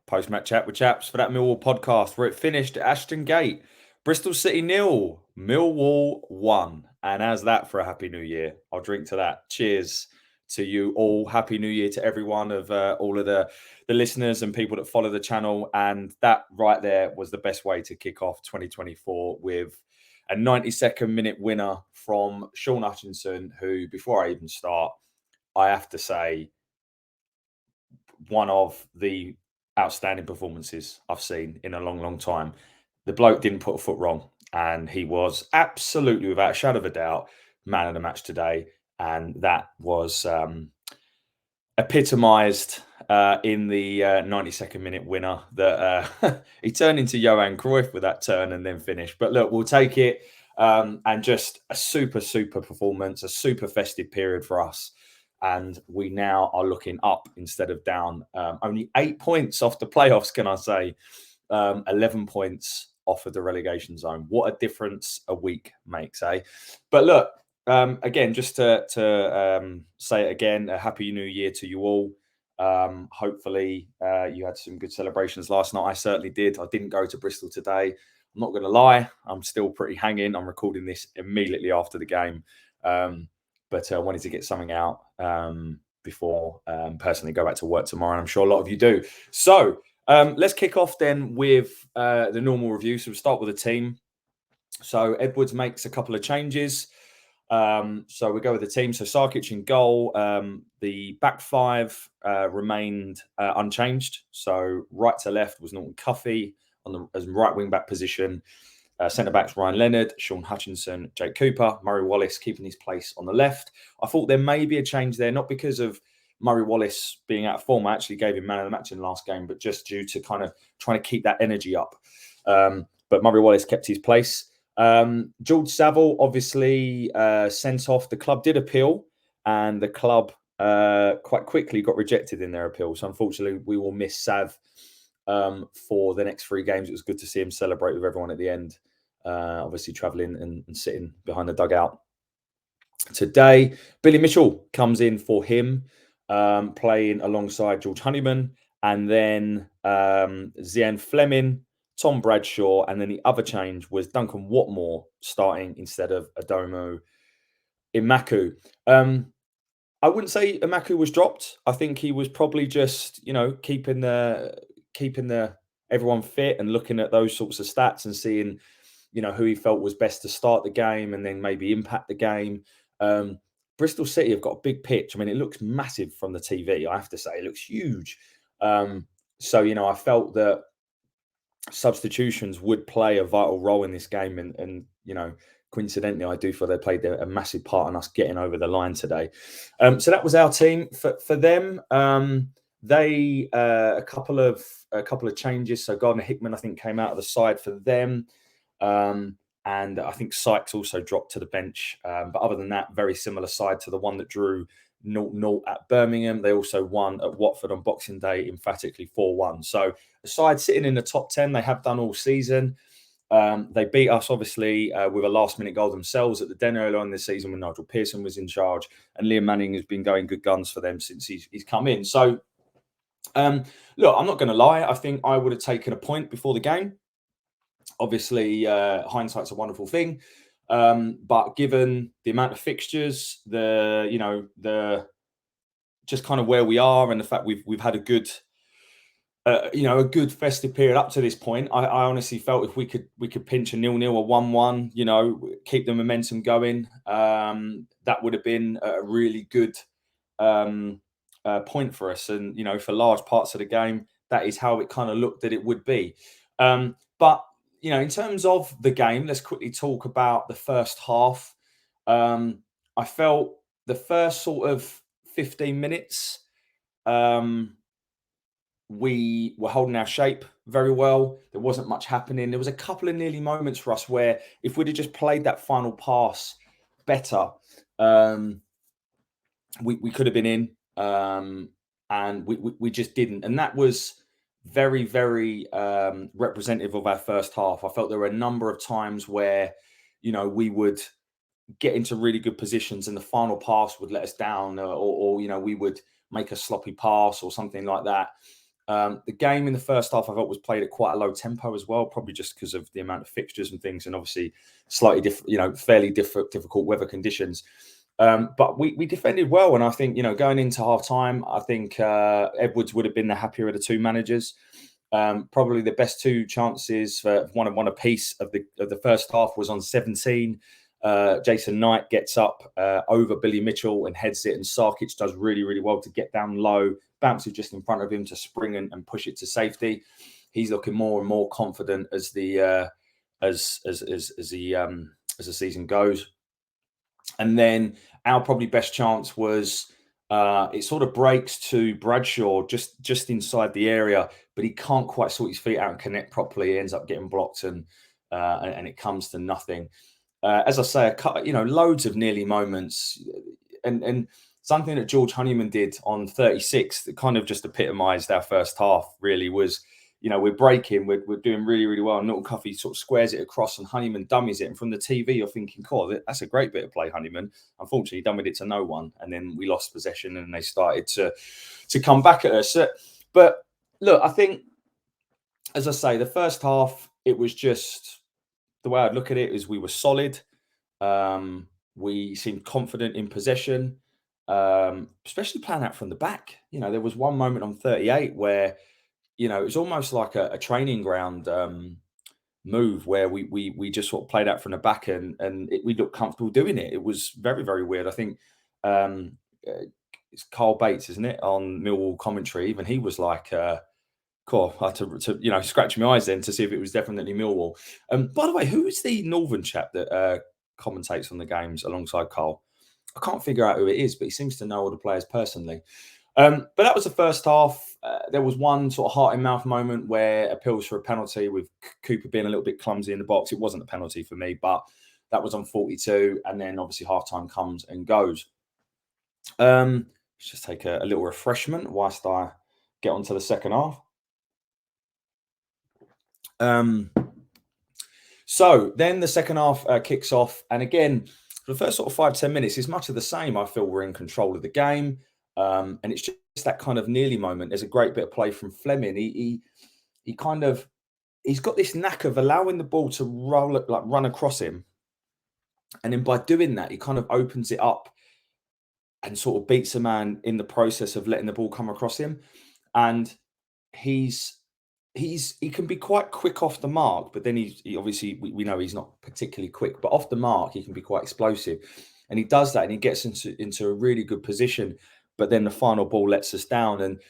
Post-match chat with Chaps for that Millwall podcast where it finished at Ashton Gate. Bristol City 0, Millwall 1. And as that for a Happy New Year, I'll drink to that. Cheers to you all. Happy New Year to everyone of all of the listeners and people that follow the channel. And that right there was the best way to kick off 2024 with a 92nd minute winner from Sean Hutchinson, who, before I even start, I have to say, one of the outstanding performances I've seen in a long, long time. The bloke didn't put a foot wrong, and he was absolutely, without a shadow of a doubt, man of the match today. And that was epitomised in the 92nd minute winner that he turned into Johan Cruyff with that turn and then finished. But look, we'll take it. And just a super, super performance, a super festive period for us. And we now are looking up instead of down. Only 8 points off the playoffs, can I say? 11 points off of the relegation zone. What a difference a week makes, eh? But look, again, just to say it again, a happy new year to you all. Hopefully you had some good celebrations last night. I certainly did. I didn't go to Bristol today. I'm not going to lie. I'm still pretty hanging. I'm recording this immediately after the game. But I wanted to get something out before personally go back to work tomorrow. And I'm sure a lot of you do. So let's kick off then with the normal review. So we'll start with the team. So Edwards makes a couple of changes. So we go with the team. So Sarkic in goal. The back five remained unchanged. So right to left was Norton Cuffy on the as right wing back position. Centre backs Ryan Leonard, Sean Hutchinson, Jake Cooper, Murray Wallace keeping his place on the left. I thought there may be a change there, not because of Murray Wallace being out of form. I actually gave him man of the match in the last game, but just due to kind of trying to keep that energy up. But Murray Wallace kept his place. George Saville obviously sent off. The club did appeal, and the club quite quickly got rejected in their appeal. So unfortunately, we will miss Sav for the next 3 games. It was good to see him celebrate with everyone at the end. Obviously, travelling and sitting behind the dugout. Today, Billy Mitchell comes in for him, playing alongside George Honeyman, and then Zian Fleming, Tom Bradshaw, and then the other change was Duncan Watmore starting instead of Adomo Imaku. I wouldn't say Imaku was dropped. I think he was probably just, keeping the everyone fit and looking at those sorts of stats and seeing, who he felt was best to start the game and then maybe impact the game. Bristol City have got a big pitch. I mean, it looks massive from the TV. I have to say, it looks huge. So I felt that substitutions would play a vital role in this game, and coincidentally, I do feel they played a massive part in us getting over the line today. So that was our team. For them, they a couple of changes. So Gardner Hickman, I think, came out of the side for them, and I think Sykes also dropped to the bench. But other than that, very similar side to the one that drew 0-0 at Birmingham. They also won at Watford on Boxing Day, emphatically 4-1. So the side sitting in the top 10, they have done all season. They beat us, obviously, with a last-minute goal themselves at the Den earlier on this season when Nigel Pearson was in charge, and Liam Manning has been going good guns for them since he's come in. So, look, I'm not going to lie. I think I would have taken a point before the game. Obviously, hindsight's a wonderful thing, but given the amount of fixtures, the just kind of where we are, and the fact we've had a good. A good festive period up to this point. I honestly felt if we could pinch a 0-0 or 1-1, keep the momentum going, that would have been a really good point for us. And for large parts of the game, that is how it kind of looked that it would be. But in terms of the game, let's quickly talk about the first half. I felt the first sort of 15 minutes. We were holding our shape very well. There wasn't much happening. There was a couple of nearly moments for us where if we'd have just played that final pass better, we could have been in, and we just didn't. And that was very, very representative of our first half. I felt there were a number of times where, we would get into really good positions and the final pass would let us down, or we would make a sloppy pass or something like that. The game in the first half I thought was played at quite a low tempo as well, probably just because of the amount of fixtures and things, and obviously slightly different, fairly difficult weather conditions. But we defended well, and I think going into half time, I think Edwards would have been the happier of the two managers. Probably the best two chances for one apiece of the first half was on 17. Jason Knight gets up over Billy Mitchell and heads it, and Sarkic does really, really well to get down low, bounces just in front of him to spring and push it to safety. He's looking more and more confident as the season goes. And then our probably best chance was it sort of breaks to Bradshaw just inside the area, but he can't quite sort his feet out and connect properly. He ends up getting blocked, and it comes to nothing. As I say, loads of nearly moments, and something that George Honeyman did on 36 that kind of just epitomised our first half. Really was, we're breaking, we're doing really, really well. And Norton Cuffy sort of squares it across, and Honeyman dummies it. And from the TV, you're thinking, "Cool, that's a great bit of play, Honeyman." Unfortunately, he dummied it to no one, and then we lost possession, and they started to come back at us. But look, I think, as I say, the first half, it was just, the way I'd look at it is we were solid. We seemed confident in possession, especially playing out from the back. There was one moment on 38 where, it was almost like a training ground move where we just sort of played out from the back, and we looked comfortable doing it. It was very, very weird. I think it's Carl Bates, isn't it, on Millwall commentary? Even he was like, cool. I had to scratch my eyes then to see if it was definitely Millwall. By the way, who is the Northern chap that commentates on the games alongside Carl? I can't figure out who it is, but he seems to know all the players personally. But that was the first half. There was one sort of heart in mouth moment where appeals for a penalty, with Cooper being a little bit clumsy in the box. It wasn't a penalty for me, but that was on 42. And then obviously half time comes and goes. Let's just take a little refreshment whilst I get onto the second half. So then the second half kicks off, and again, for the first sort of 5-10 minutes, it's much of the same. I feel we're in control of the game, and it's just that kind of nearly moment. There's a great bit of play from Fleming. He's got this knack of allowing the ball to run across him, and then by doing that, he kind of opens it up and sort of beats a man in the process of letting the ball come across him. And he can be quite quick off the mark, but then he obviously, we know he's not particularly quick, but off the mark he can be quite explosive, and he does that, and he gets into a really good position. But then the final ball lets us down, and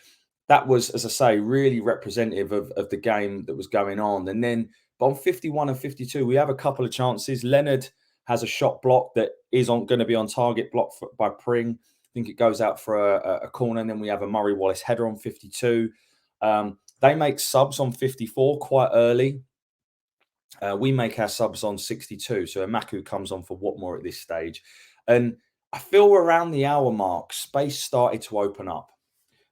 that was, as I say, really representative of the game that was going on. And then, but on 51 and 52, we have a couple of chances. Leonard has a shot block that is going to be on target, blocked by Pring. I think it goes out for a corner, and then we have a Murray Wallace header on 52. They make subs on 54 quite early. We make our subs on 62. So Amaku comes on for Watmore at this stage. And I feel around the hour mark, space started to open up.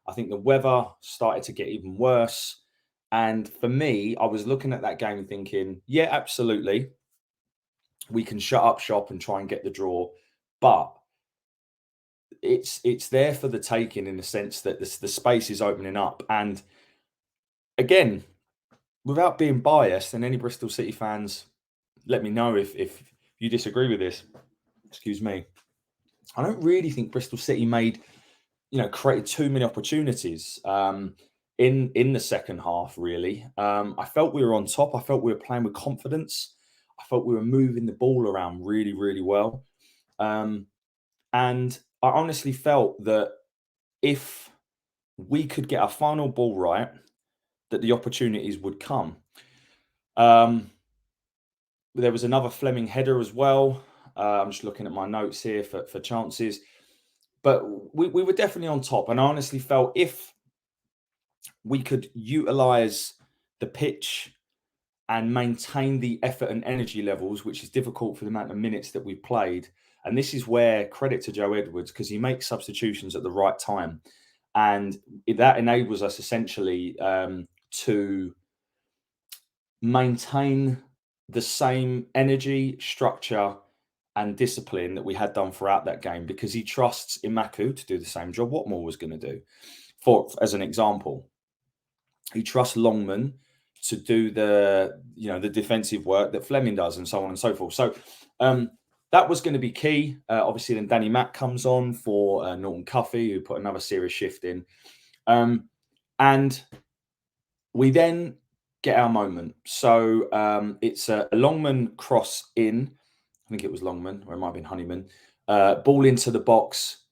I think the weather started to get even worse. And for me, I was looking at that game and thinking, yeah, absolutely, we can shut up shop and try and get the draw. But it's there for the taking, in the sense that the space is opening up. And again, without being biased, and any Bristol City fans, let me know if you disagree with this. Excuse me. I don't really think Bristol City created too many opportunities in the second half, really. I felt we were on top. I felt we were playing with confidence. I felt we were moving the ball around really, really well. And I honestly felt that if we could get our final ball right, that the opportunities would come. There was another Fleming header as well. I'm just looking at my notes here for chances. But we were definitely on top. And I honestly felt if we could utilise the pitch and maintain the effort and energy levels, which is difficult for the amount of minutes that we've played. And this is where credit to Joe Edwards, because he makes substitutions at the right time. And that enables us essentially to maintain the same energy, structure, and discipline that we had done throughout that game, because he trusts Imaku to do the same job Watmore was going to do, as an example. He trusts Longman to do the the defensive work that Fleming does, and so on and so forth. So that was going to be key. Obviously, then Danny Mack comes on for Norton Cuffy, who put another serious shift in, and we then get our moment. So it's a Longman cross in. I think it was Longman, or it might have been Honeyman. Ball into the box.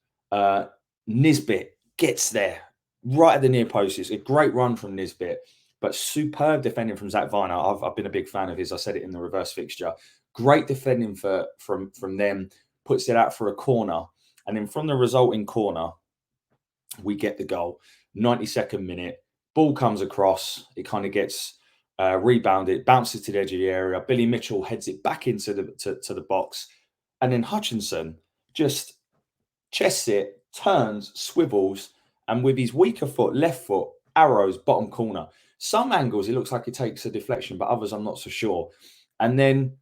Nisbet gets there right at the near post. It's a great run from Nisbet, but superb defending from Zach Viner. I've been a big fan of his. I said it in the reverse fixture. Great defending from them. Puts it out for a corner, and then from the resulting corner, we get the goal. 92nd minute, ball comes across. It kind of gets rebounded, bounces to the edge of the area. Billy Mitchell heads it back into the box, and then Hutchinson just chests it, turns, swivels, and with his weaker foot, left foot, arrows bottom corner. Some angles it looks like it takes a deflection, but others I'm not so sure. And then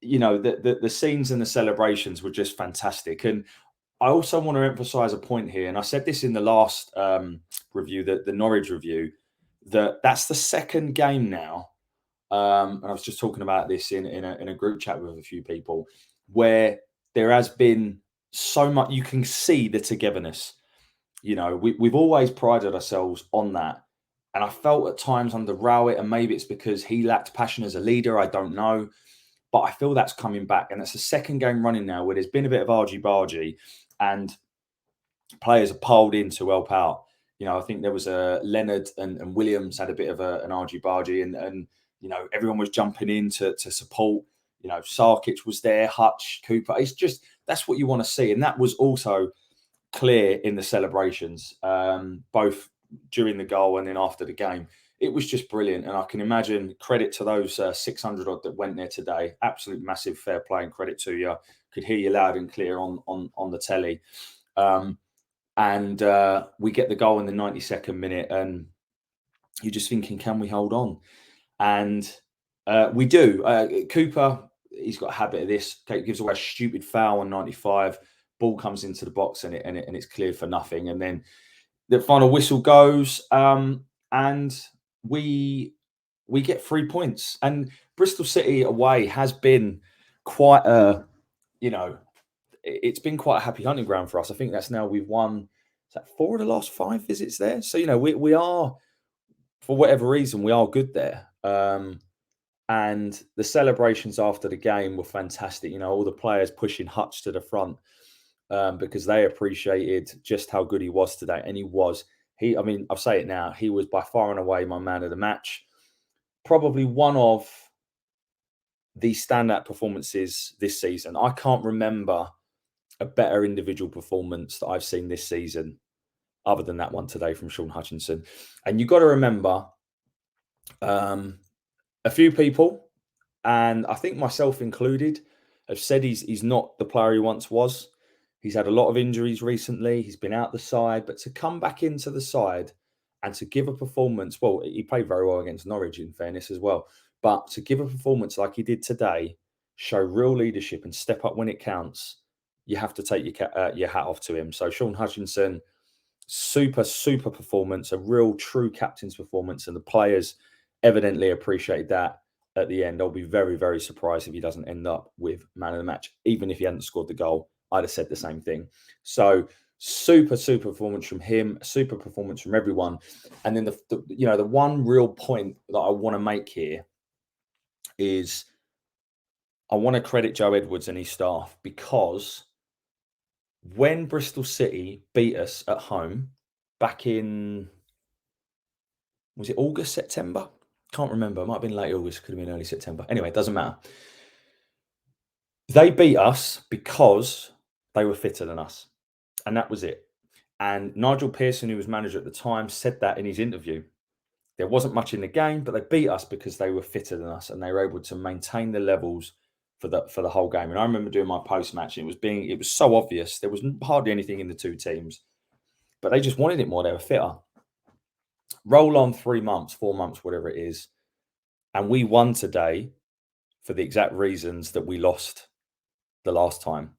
the scenes and the celebrations were just fantastic. And I also want to emphasize a point here, and I said this in the last review, the Norwich review, that's the second game now. And I was just talking about this in a group chat with a few people, where there has been so much. You can see the togetherness. We've always prided ourselves on that, and I felt at times under Rowett, and maybe it's because he lacked passion as a leader. I don't know, but I feel that's coming back, and it's the second game running now where there's been a bit of argy-bargy, and players are piled in to help out. I think there was a Leonard and Williams had a bit of an argy-bargy, and everyone was jumping in to support. Sarkic was there, Hutch, Cooper. It's just that's what you want to see, and that was also clear in the celebrations, both during the goal and then after the game. It was just brilliant, and I can imagine credit to those 600 odd that went there today. Absolute massive fair play and credit to you. Could hear you loud and clear on the telly. And we get the goal in the 92nd minute, and you're just thinking, can we hold on? And we do. Cooper, he's got a habit of this. Gives away a stupid foul on 95. Ball comes into the box, and it's cleared for nothing. And then the final whistle goes, and we get 3 points. And Bristol City away has been quite it's been quite a happy hunting ground for us. I think that's now we've won 4 of the last 5 visits there. So we are, for whatever reason, we are good there. And the celebrations after the game were fantastic. All the players pushing Hutch to the front because they appreciated just how good he was today. And he was. I'll say it now. He was by far and away my man of the match. Probably one of the standout performances this season. I can't remember a better individual performance that I've seen this season other than that one today from Sean Hutchinson. And you've got to remember a few people, and I think myself included, have said he's not the player he once was. He's had a lot of injuries recently. He's been out the side, but to come back into the side and to give a performance, well, he played very well against Norwich in fairness as well, but to give a performance like he did today, show real leadership and step up when it counts, you have to take your hat off to him. So Sean Hutchinson, super performance, a real true captain's performance, and the players evidently appreciate that at the end. I'll be very, very surprised if he doesn't end up with man of the match. Even if he hadn't scored the goal, I'd have said the same thing. So super performance from him, super performance from everyone. And then the one real point that I want to make here is I want to credit Joe Edwards and his staff, because when Bristol City beat us at home back in, was it August, September? Can't remember. It might have been late August, could have been early September. Anyway, it doesn't matter. They beat us because they were fitter than us. And that was it. And Nigel Pearson, who was manager at the time, said that in his interview. There wasn't much in the game, but they beat us because they were fitter than us, and they were able to maintain the levels for the whole game. And I remember doing my post-match, and it was so obvious. There was hardly anything in the two teams, but they just wanted it more. They were fitter. Roll on 3 months, 4 months, whatever it is, and we won today for the exact reasons that we lost the last time,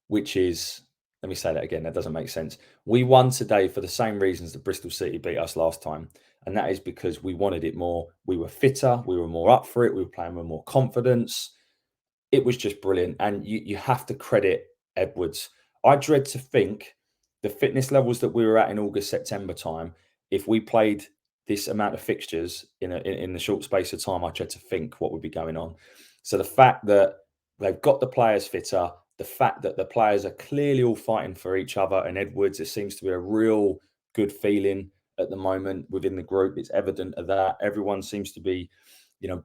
which is, let me say that again, that doesn't make sense. We won today for the same reasons that Bristol City beat us last time. And that is because we wanted it more. We were fitter, we were more up for it, we were playing with more confidence. It was just brilliant. And you have to credit Edwards. I dread to think the fitness levels that we were at in August, September time, if we played this amount of fixtures in the short space of time, I dread to think what would be going on. So the fact that they've got the players fitter, the fact that the players are clearly all fighting for each other, and Edwards, it seems to be a real good feeling at the moment within the group. It's evident of that. Everyone seems to be,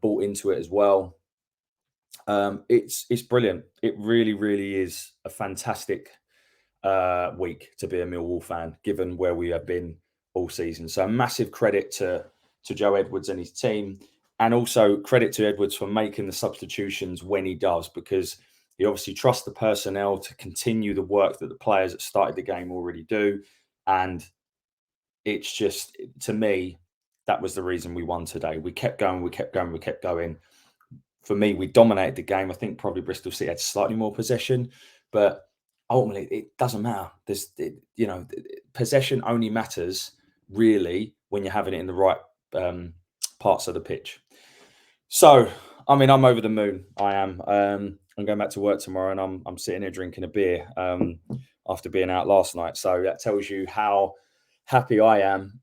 bought into it as well. It's brilliant. It really, really is a fantastic week to be a Millwall fan, given where we have been all season. So massive credit to Joe Edwards and his team, and also credit to Edwards for making the substitutions when he does, because he obviously trusts the personnel to continue the work that the players that started the game already do. And it's just, to me, that was the reason we won today. We kept going, we kept going, we kept going. For me, we dominated the game. I think probably Bristol City had slightly more possession, but ultimately it doesn't matter. Possession only matters really when you're having it in the right parts of the pitch. So, I mean, I'm over the moon. I am. I'm going back to work tomorrow, and I'm sitting here drinking a beer after being out last night. So that tells you how happy I am.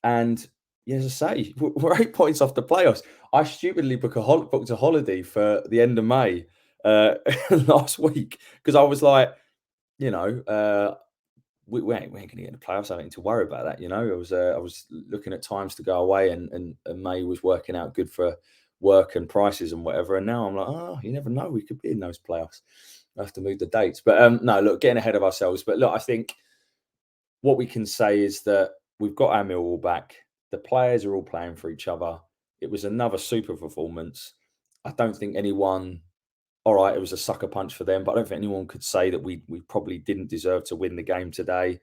And yeah, as I say, we're 8 points off the playoffs. I stupidly booked a holiday for the end of May last week because I was like, we ain't going to get in the playoffs. I don't need to worry about that. I was looking at times to go away, and May was working out good for work and prices and whatever. And now I'm like, oh, you never know, we could be in those playoffs. I have to move the dates, but no, look, getting ahead of ourselves. But look, I think what we can say is that we've got our Millwall back. The players are all playing for each other. It was another super performance. I don't think anyone, all right, it was a sucker punch for them, but I don't think anyone could say that we probably didn't deserve to win the game today.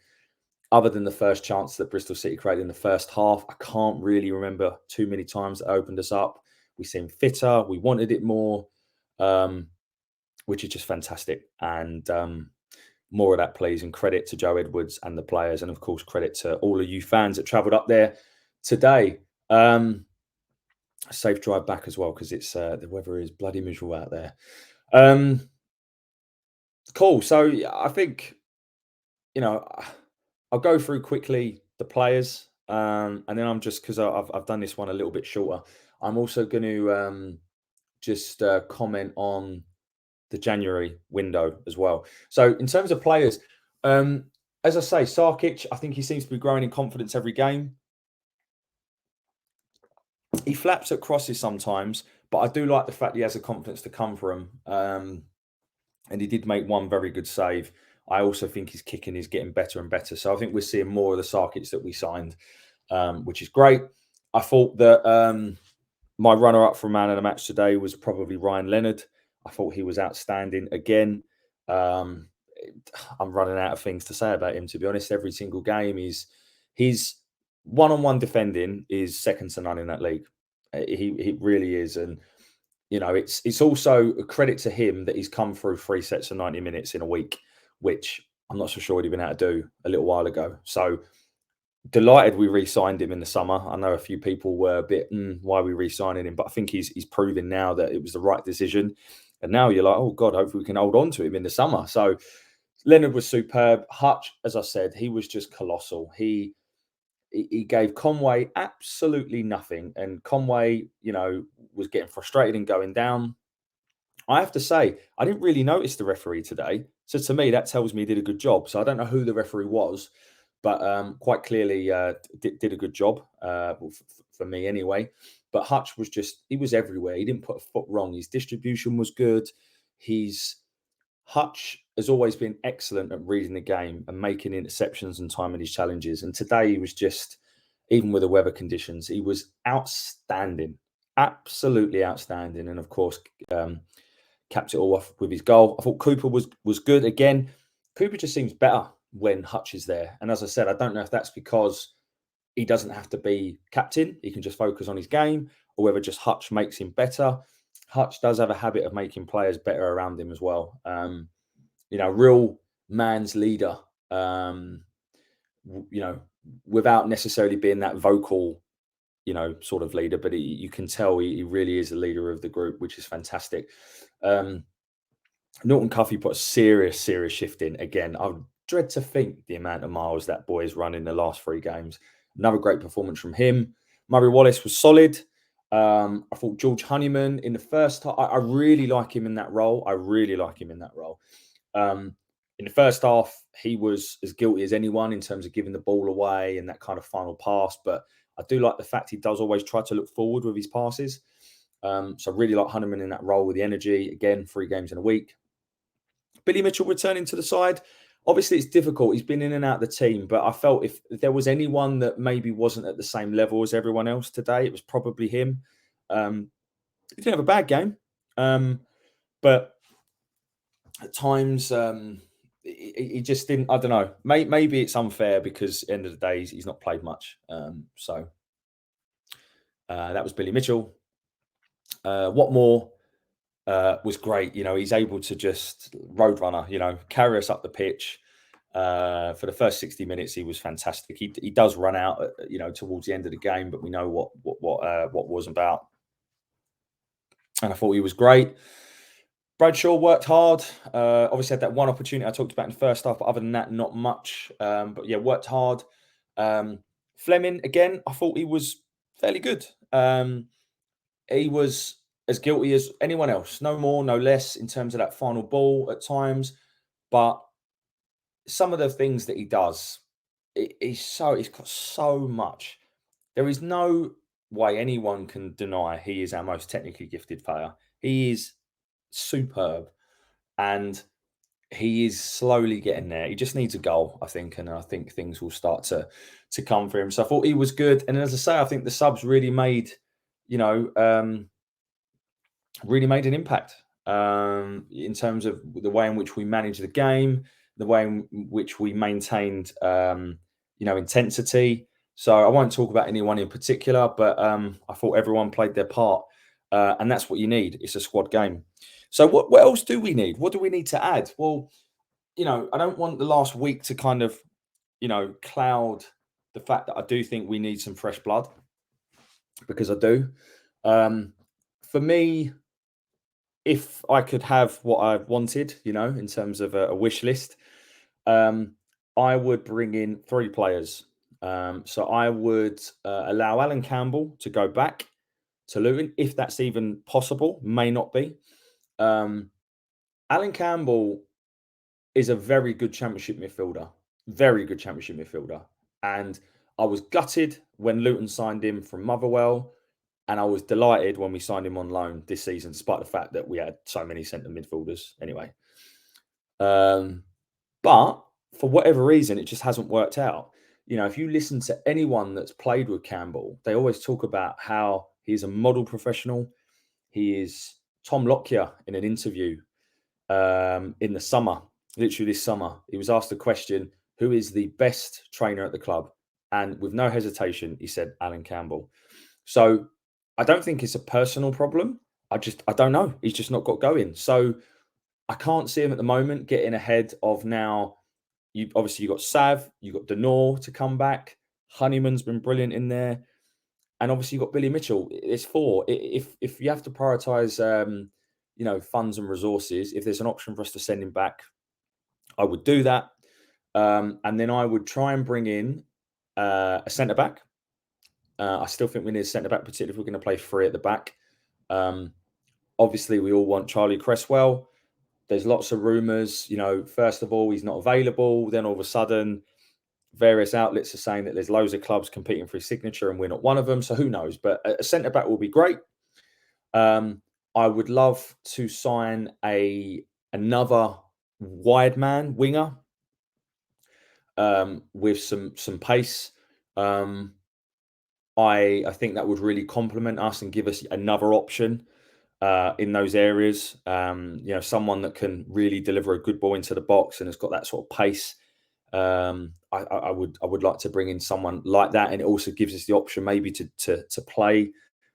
Other than the first chance that Bristol City created in the first half, I can't really remember too many times that opened us up. We seemed fitter. We wanted it more, which is just fantastic. And more of that, please. And credit to Joe Edwards and the players. And of course, credit to all of you fans that travelled up there today. Safe drive back as well, because it's the weather is bloody miserable out there. Cool. So I think, I'll go through quickly the players, and then I'm just, because I've done this one a little bit shorter, I'm also going to just comment on the January window as well. So in terms of players, as I say, Sarkic, I think he seems to be growing in confidence every game. He flaps at crosses sometimes, but I do like the fact he has the confidence to come for him. And he did make one very good save. I also think his kicking is getting better and better. So I think we're seeing more of the Sarkic that we signed, which is great. I thought that my runner-up for man of the match today was probably Ryan Leonard. I thought he was outstanding again. I'm running out of things to say about him, to be honest. Every single game, his one-on-one defending is second to none in that league. He really is. And it's also a credit to him that he's come through 3 sets of 90 minutes in a week, which I'm not so sure he'd been able to do a little while ago. So delighted we re-signed him in the summer. I know a few people were a bit, why are we re-signing him? But I think he's proven now that it was the right decision. And now you're like, oh God, hopefully we can hold on to him in the summer. So Leonard was superb. Hutch, as I said, he was just colossal. He gave Conway absolutely nothing. And Conway, was getting frustrated and going down. I have to say, I didn't really notice the referee today. So to me, that tells me he did a good job. So I don't know who the referee was, but quite clearly did a good job for me anyway. But Hutch was he was everywhere. He didn't put a foot wrong. His distribution was good. Hutch has always been excellent at reading the game and making interceptions and timing his challenges. And today he was just, even with the weather conditions, he was outstanding, absolutely outstanding. And of course, capped it all off with his goal. I thought Cooper was good again. Cooper just seems better when Hutch is there. And as I said, I don't know if that's because he doesn't have to be captain. He can just focus on his game, or whether just Hutch makes him better. Hutch does have a habit of making players better around him as well. Real man's leader. without necessarily being that vocal, sort of leader, but you can tell he really is the leader of the group, which is fantastic. Norton Cuffy put a serious shift in. Again, I would dread to think the amount of miles that boy has run in the last 3 games. Another great performance from him. Murray Wallace was solid. I thought George Honeyman in the first half, I really like him in that role. In the first half, he was as guilty as anyone in terms of giving the ball away and that kind of final pass. But I do like the fact he does always try to look forward with his passes. So I really like Honeyman in that role with the energy. Again, 3 games in a week. Billy Mitchell returning to the side. Obviously, it's difficult. He's been in and out of the team, but I felt if there was anyone that maybe wasn't at the same level as everyone else today, it was probably him. He didn't have a bad game, but at times he just didn't. I don't know. Maybe it's unfair because at the end of the day, he's not played much. So that was Billy Mitchell. What more? Was great. He's able to just roadrunner, carry us up the pitch. For the first 60 minutes, he was fantastic. He does run out, towards the end of the game, but we know what was about. And I thought he was great. Bradshaw worked hard. Obviously had that one opportunity I talked about in the first half, but other than that, not much. But yeah, worked hard. Fleming, again, I thought he was fairly good. He was as guilty as anyone else, no more, no less in terms of that final ball at times. But some of the things that he does, he's got so much. There is no way anyone can deny he is our most technically gifted player. He is superb, and he is slowly getting there. He just needs a goal, I think, and I think things will start to come for him. So I thought he was good, and as I say, I think the subs really made, really made an impact in terms of the way in which we managed the game, the way in which we maintained, intensity. So I won't talk about anyone in particular, but I thought everyone played their part, and that's what you need. It's a squad game. So what else do we need? What do we need to add? Well, I don't want the last week to kind of, cloud the fact that I do think we need some fresh blood, because I do. For me, if I could have what I wanted, in terms of a wish list, I would bring in 3 players. So I would allow Alan Campbell to go back to Luton, if that's even possible. May not be. Alan Campbell is a very good championship midfielder. Very good championship midfielder. And I was gutted when Luton signed him from Motherwell. And I was delighted when we signed him on loan this season, despite the fact that we had so many centre midfielders anyway. But for whatever reason, it just hasn't worked out. If you listen to anyone that's played with Campbell, they always talk about how he's a model professional. He is Tom Lockyer in an interview in the summer, literally this summer. He was asked the question, who is the best trainer at the club? And with no hesitation, he said Alan Campbell. So I don't think it's a personal problem. I don't know. He's just not got going. So I can't see him at the moment getting ahead of now. You've got Sav, you've got Denor to come back. Honeyman's been brilliant in there. And obviously you've got Billy Mitchell. It's 4. If you have to prioritise, funds and resources, if there's an option for us to send him back, I would do that. And then I would try and bring in a centre-back. I still think we need a centre-back, particularly if we're going to play 3 at the back. Obviously, we all want Charlie Cresswell. There's lots of rumours. First of all, he's not available. Then all of a sudden, various outlets are saying that there's loads of clubs competing for his signature and we're not one of them. So who knows? But a centre-back will be great. I would love to sign another wide man winger with some pace. I think that would really complement us and give us another option in those areas. Someone that can really deliver a good ball into the box and has got that sort of pace. I would like to bring in someone like that, and it also gives us the option maybe to play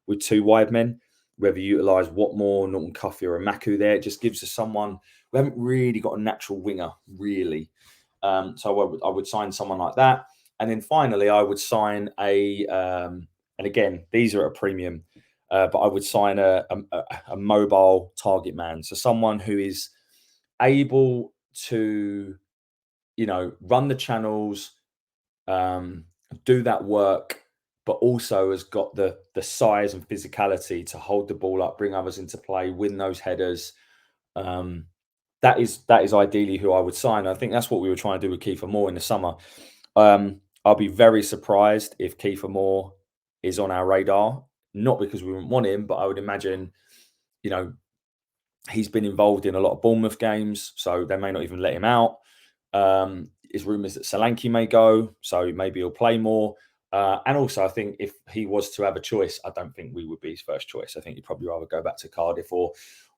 with 2 wide men, whether you utilise Watmore, Norton Cuffy, or a Maku there. It just gives us someone. We haven't really got a natural winger, really. So I would sign someone like that. And then finally, I would sign and again, these are at a premium, but I would sign a mobile target man. So someone who is able to, run the channels, um, do that work, but also has got the size and physicality to hold the ball up, bring others into play, win those headers. Um, that is ideally who I would sign. I think that's what we were trying to do with Kiefer Moore in the summer. I'll be very surprised if Kiefer Moore is on our radar, not because we wouldn't want him, but I would imagine, you know, he's been involved in a lot of Bournemouth games, so they may not even let him out. There's rumours that Solanke may go, so maybe he'll play more. And also, I think if he was to have a choice, I don't think we would be his first choice. I think he'd probably rather go back to Cardiff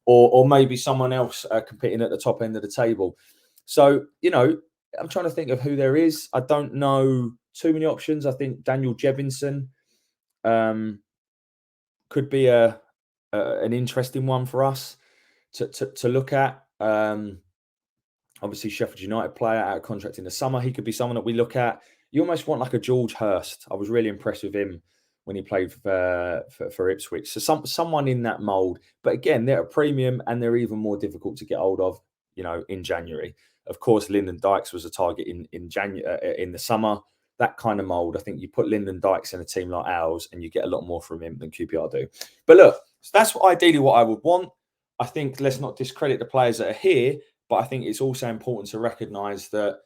or maybe someone else competing at the top end of the table. So, I'm trying to think of who there is. I don't know too many options. I think Daniel Jebinson could be an interesting one for us to look at. Obviously, Sheffield United player out of contract in the summer. He could be someone that we look at. You almost want like a George Hurst. I was really impressed with him when he played for Ipswich. So someone in that mould. But again, they're a premium and they're even more difficult to get hold of, in January. Of course, Lyndon Dykes was a target in January in the summer. That kind of mould. I think you put Lyndon Dykes in a team like ours and you get a lot more from him than QPR do. But look, that's ideally what I would want. I think let's not discredit the players that are here, but I think it's also important to recognise that,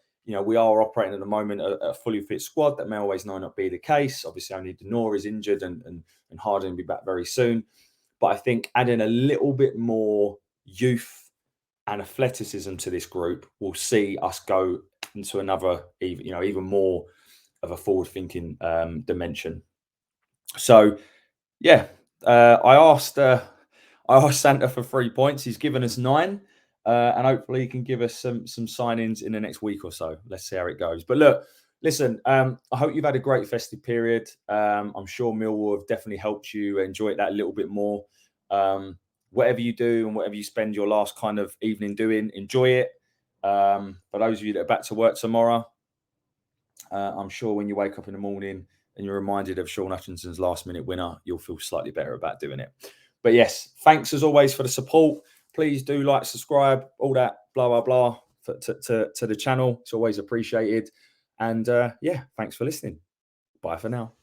we are operating at the moment a fully fit squad. That may always not be the case. Obviously, only Denor is injured and Harden will be back very soon. But I think adding a little bit more youth and athleticism to this group will see us go into another, even more of a forward-thinking dimension. So, yeah, I asked Santa for 3 points. He's given us 9. And hopefully he can give us some signings in the next week or so. Let's see how it goes. But look, listen, I hope you've had a great festive period. I'm sure Millwall have definitely helped you enjoy that a little bit more. Whatever you do and whatever you spend your last kind of evening doing, enjoy it. For those of you that are back to work tomorrow, I'm sure when you wake up in the morning and you're reminded of Sean Hutchinson's last minute winner, you'll feel slightly better about doing it. But yes, thanks as always for the support. Please do like, subscribe, all that blah, blah, blah to the channel. It's always appreciated. And yeah, thanks for listening. Bye for now.